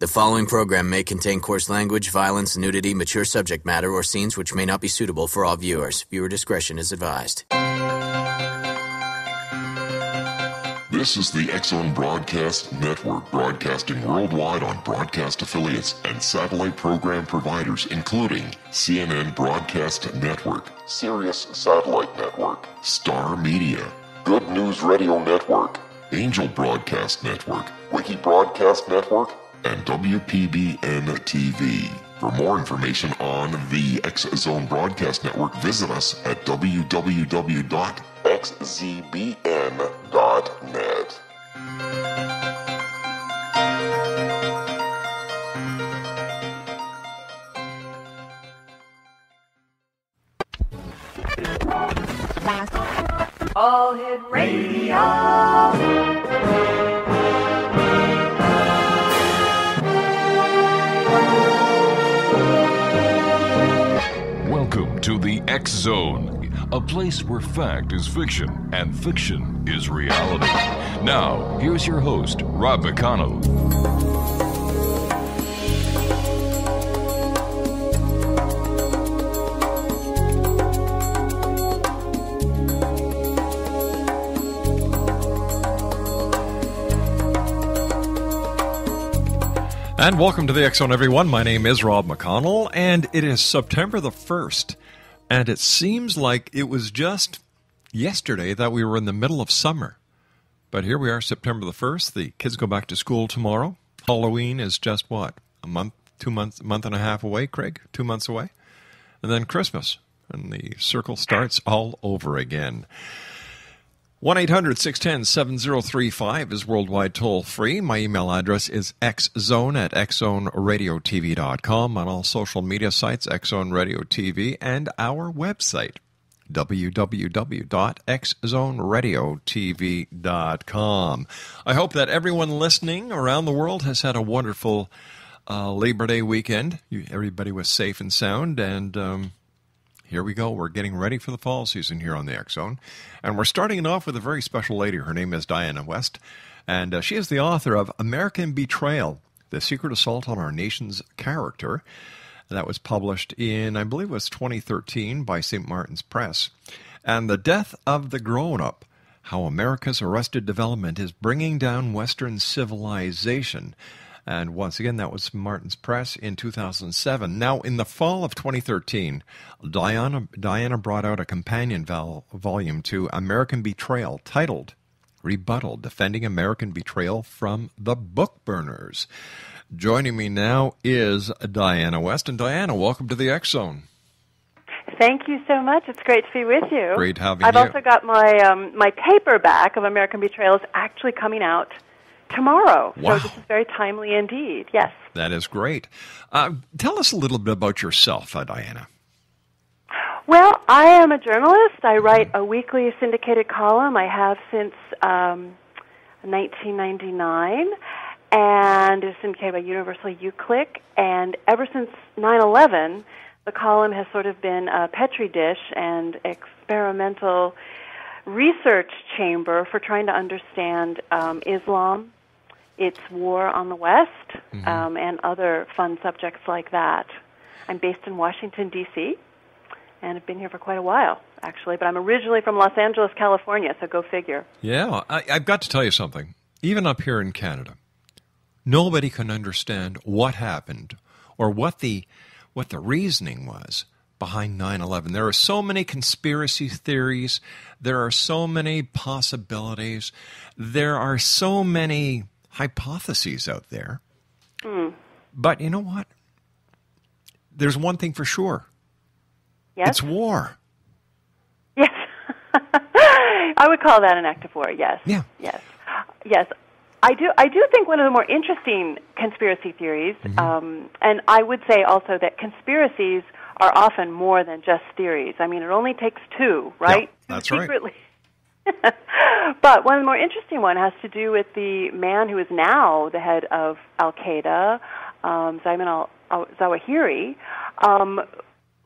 The following program may contain coarse language, violence, nudity, mature subject matter, or scenes which may not be suitable for all viewers. Viewer discretion is advised. This is the X-Zone Broadcast Network, broadcasting worldwide on broadcast affiliates and satellite program providers, including CNN Broadcast Network, Sirius Satellite Network, Star Media, Good News Radio Network, Angel Broadcast Network, Wiki Broadcast Network, and WPBN TV. For more information on the X-Zone Broadcast Network, visit us at www.xzbn.net. All Hit Radio. Welcome to the X-Zone, a place where fact is fiction and fiction is reality. Now, here's your host, Rob McConnell. And welcome to the X-Zone, everyone. My name is Rob McConnell, and it is September the 1st. And it seems like it was just yesterday that we were in the middle of summer. But here we are, September the 1st. The kids go back to school tomorrow. Halloween is just what? A month and a half away, Craig? 2 months away? And then Christmas. And the circle starts all over again. 1-800-610-7035 is worldwide toll-free. My email address is xzone@xzoneradiotv.com. On all social media sites, X-Zone Radio TV, and our website, www.xzoneradiotv.com. I hope that everyone listening around the world has had a wonderful Labor Day weekend. Everybody was safe and sound, and here we go. We're getting ready for the fall season here on the X-Zone. And we're starting it off with a very special lady. Her name is Diana West. And she is the author of American Betrayal, The Secret Assault on Our Nation's Character. That was published in, I believe it was 2013 by St. Martin's Press. And The Death of the Grown-Up, How America's Arrested Development is Bringing Down Western Civilization. And once again, that was Martin's Press in 2007. Now, in the fall of 2013, Diana brought out a companion volume to American Betrayal titled Rebuttal, Defending American Betrayal from the Book Burners. Joining me now is Diana West. And Diana, welcome to the X-Zone. Thank you so much. It's great to be with you. Great having I've you. also got my paperback of American Betrayal is actually coming out tomorrow. Wow. So this is very timely indeed. Yes. That is great. Tell us a little bit about yourself, Diana. Well, I am a journalist. I write a weekly syndicated column. I have since 1999, and it's syndicated by Universal UClick. And ever since 9/11, the column has sort of been a petri dish and experimental research chamber for trying to understand Islam, its war on the West, and other fun subjects like that. I'm based in Washington, D.C., and I've been here for quite a while, actually. But I'm originally from Los Angeles, California, so go figure. Yeah, I've got to tell you something. Even up here in Canada, nobody can understand what happened or what the reasoning was behind 9/11. There are so many conspiracy theories. There are so many possibilities. There are so many hypotheses out there. But you know what? There's one thing for sure. Yes? It's war. Yes. I would call that an act of war, yes. Yeah. Yes. Yes. I do think one of the more interesting conspiracy theories, and I would say also that conspiracies are often more than just theories. I mean, it only takes two, right? Yeah, that's secretly. Right. But one of the more interesting one has to do with the man who is now the head of Al-Qaeda, Ayman al-Zawahiri,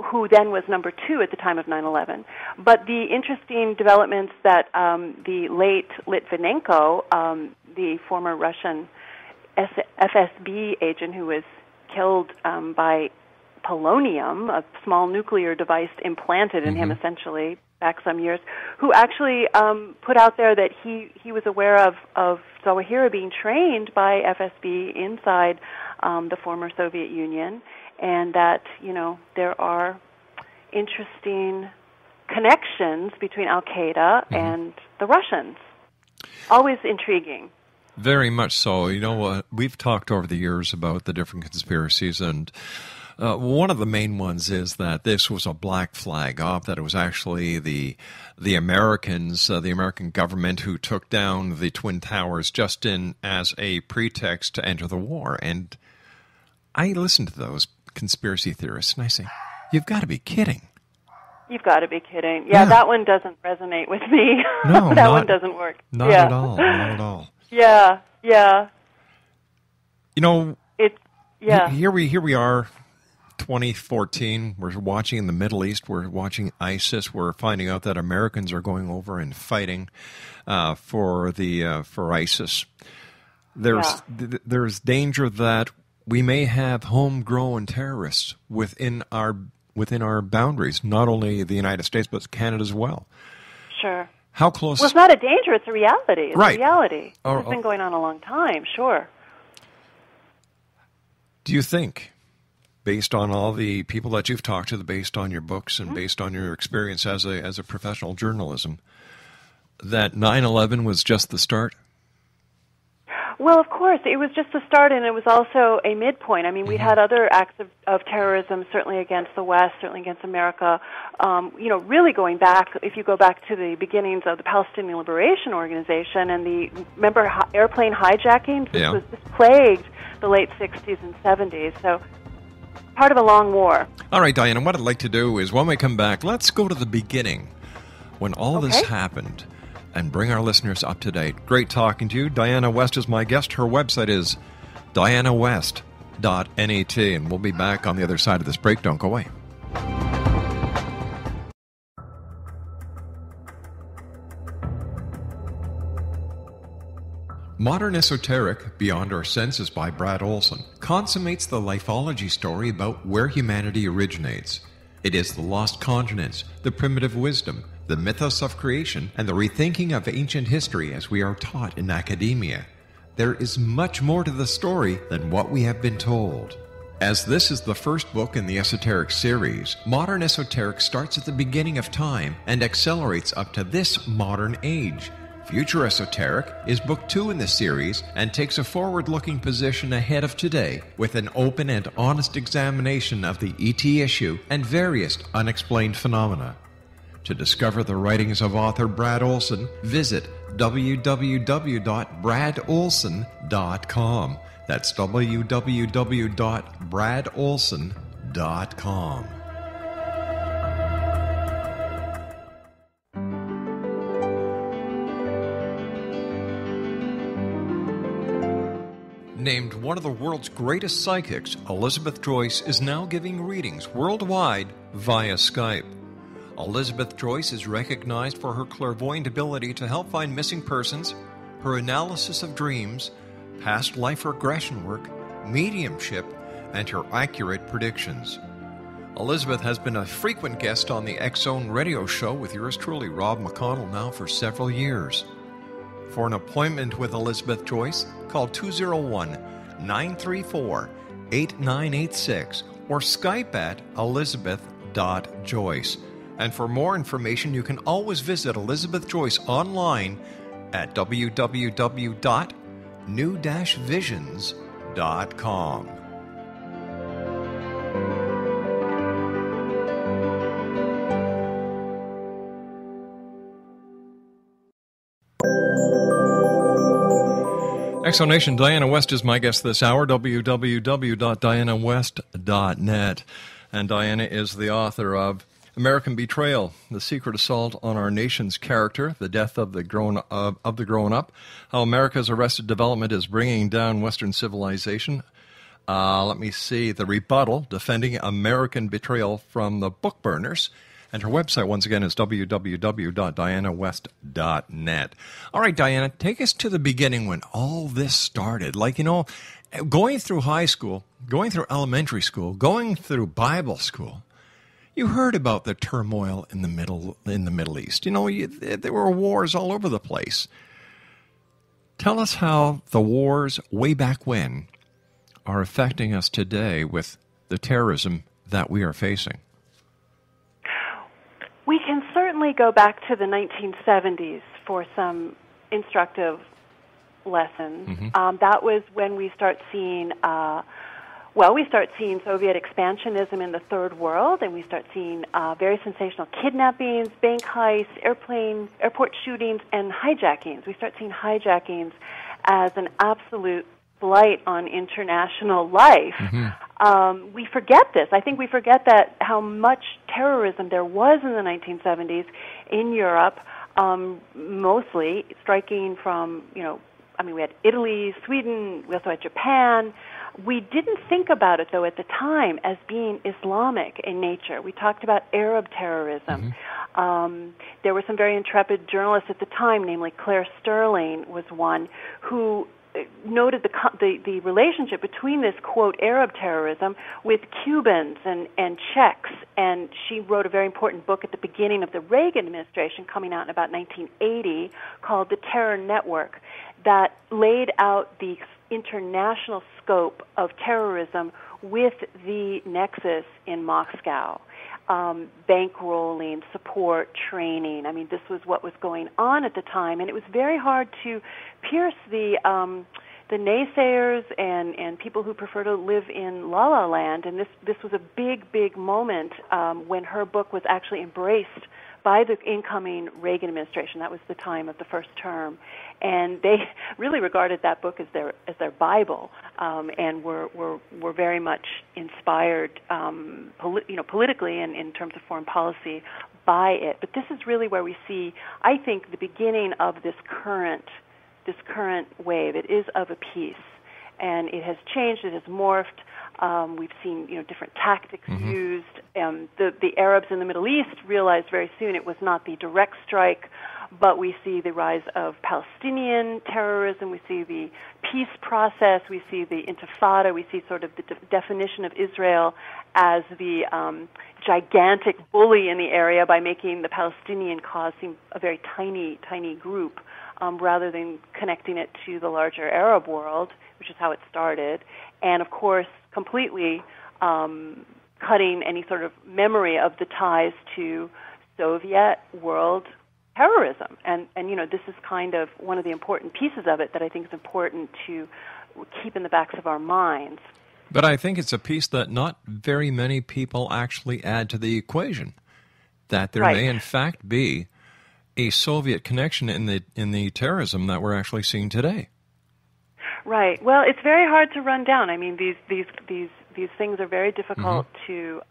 who then was number 2 at the time of 9/11. But the interesting developments that the late Litvinenko, the former Russian FSB agent who was killed by polonium, a small nuclear device implanted in him essentially back some years, who actually put out there that he was aware of Zawahiri being trained by FSB inside the former Soviet Union, and that, there are interesting connections between Al-Qaeda and the Russians. Always intriguing. Very much so. We've talked over the years about the different conspiracies, and one of the main ones is that this was a black flag op, that it was actually the Americans, the American government, who took down the Twin Towers just as a pretext to enter the war. And I listen to those conspiracy theorists, and I say, you've got to be kidding. You've got to be kidding. Yeah, that one doesn't resonate with me. No, that one doesn't work. Not at all. Not at all. Yeah. Here we are, 2014. We're watching in the Middle East. We're watching ISIS. We're finding out that Americans are going over and fighting for ISIS. There's danger that we may have homegrown terrorists within our boundaries, not only the United States, but Canada as well. Sure. How close? Well, it's not a danger, it's a reality. It's right. a reality. It's been going on a long time, sure. Do you think, based on all the people that you've talked to, based on your books and based on your experience as a professional journalism, that 9/11 was just the start? Well, of course, it was just the start, and it was also a midpoint. I mean, we had other acts of terrorism, certainly against the West, certainly against America. Really going back, if you go back to the beginnings of the Palestinian Liberation Organization and remember airplane hijackings? This plagued the late 60s and 70s, so part of a long war. All right, Diana, what I'd like to do is when we come back, let's go to the beginning, when all this happened, and bring our listeners up to date. Great talking to you. Diana West is my guest. Her website is dianawest.net, and we'll be back on the other side of this break. Don't go away. Modern Esoteric, Beyond Our Senses by Brad Olson, consummates the lifology story about where humanity originates. It is the lost continents, the primitive wisdom, the mythos of creation, and the rethinking of ancient history as we are taught in academia. There is much more to the story than what we have been told. As this is the first book in the Esoteric series, Modern Esoteric starts at the beginning of time and accelerates up to this modern age. Future Esoteric is book 2 in the series and takes a forward-looking position ahead of today with an open and honest examination of the ET issue and various unexplained phenomena. To discover the writings of author Brad Olson, visit www.bradolson.com. That's www.bradolson.com. Named one of the world's greatest psychics, Elizabeth Joyce is now giving readings worldwide via Skype. Elizabeth Joyce is recognized for her clairvoyant ability to help find missing persons, her analysis of dreams, past life regression work, mediumship, and her accurate predictions. Elizabeth has been a frequent guest on the X Zone radio show with yours truly, Rob McConnell, now for several years. For an appointment with Elizabeth Joyce, call 201-934-8986 or Skype at elizabeth.joyce. And for more information, you can always visit Elizabeth Joyce online at www.new-visions.com. Exonation, Diana West is my guest this hour, www.dianawest.net. And Diana is the author of American Betrayal, The Secret Assault on Our Nation's Character, The Death of the Grown Up, How America's Arrested Development is Bringing Down Western Civilization. The Rebuttal, Defending American Betrayal from the Book Burners. And her website, once again, is www.dianawest.net. All right, Diana, take us to the beginning when all this started. Like, going through high school, going through elementary school, going through Bible school, you heard about the turmoil in the Middle East. There were wars all over the place. Tell us how the wars way back when are affecting us today with the terrorism that we are facing. We can certainly go back to the 1970s for some instructive lessons. Mm-hmm. That was when we start seeing Soviet expansionism in the Third World, and we start seeing very sensational kidnappings, bank heists, airport shootings, and hijackings. We start seeing hijackings as an absolute blight on international life. Mm-hmm. We forget this. I think we forget that how much terrorism there was in the 1970s in Europe, mostly striking from, we had Italy, Sweden, we also had Japan. We didn't think about it, though, at the time as being Islamic in nature. We talked about Arab terrorism. Mm-hmm. There were some very intrepid journalists at the time, namely Claire Sterling was one, who noted the relationship between this, quote, Arab terrorism with Cubans and Czechs. And she wrote a very important book at the beginning of the Reagan administration, coming out in about 1980, called The Terror Network, that laid out the international scope of terrorism with the nexus in Moscow. Bankrolling, support, training. This was what was going on at the time, and it was very hard to pierce the naysayers and people who prefer to live in La La Land. And this was a big moment when her book was actually embraced by the incoming Reagan administration. That was the time of the first term, and they really regarded that book as their Bible, and were very much inspired, politically and in terms of foreign policy by it. But this is really where we see, I think, the beginning of this current wave. It is of a piece, and it has changed. It has morphed. We've seen, different tactics mm-hmm. used. The Arabs in the Middle East realized very soon it was not the direct strike, but we see the rise of Palestinian terrorism. We see the peace process. We see the Intifada. We see sort of the definition of Israel as the gigantic bully in the area by making the Palestinian cause seem a very tiny group, rather than connecting it to the larger Arab world, which is how it started. And, of course, completely cutting any sort of memory of the ties to Soviet world terrorism. And this is kind of one of the important pieces of it that I think is important to keep in the backs of our minds. But I think it's a piece that not very many people actually add to the equation, that there may in fact be a Soviet connection in the terrorism that we're actually seeing today. Right. Well, it's very hard to run down. These things are very difficult to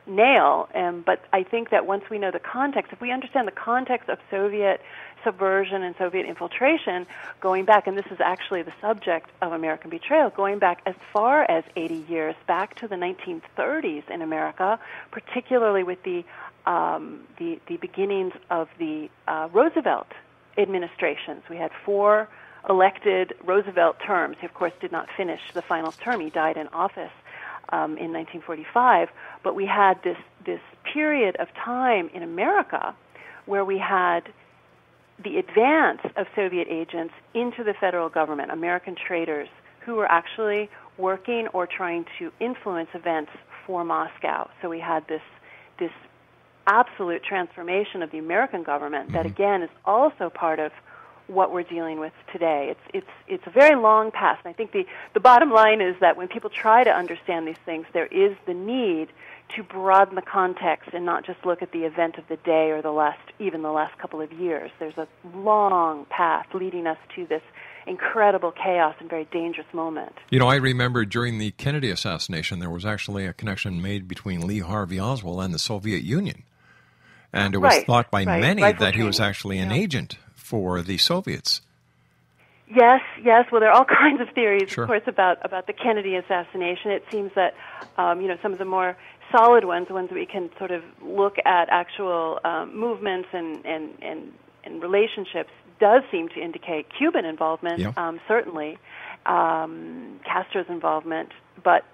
nail. But I think that once we know the context, if we understand the context of Soviet subversion and Soviet infiltration, going back, and this is actually the subject of American Betrayal, going back as far as 80 years, back to the 1930s in America, particularly with the beginnings of the Roosevelt administrations. We had 4 elected Roosevelt terms. He, of course, did not finish the final term. He died in office in 1945. But we had this period of time in America where we had the advance of Soviet agents into the federal government, American traitors who were actually working or trying to influence events for Moscow. So we had this absolute transformation of the American government that, again, is also part of what we're dealing with today. It's a very long past, and I think the bottom line is that when people try to understand these things, there is the need to broaden the context and not just look at the event of the day or the last couple of years. There's a long path leading us to this incredible chaos and very dangerous moment. I remember during the Kennedy assassination, there was actually a connection made between Lee Harvey Oswald and the Soviet Union. And it was thought by many that he was actually an agent for the Soviets. Yes, yes. Well, there are all kinds of theories, Sure. of course, about the Kennedy assassination. It seems that some of the more solid ones, the ones that we can sort of look at actual movements and relationships, does seem to indicate Cuban involvement. Yeah. Certainly, Castro's involvement, but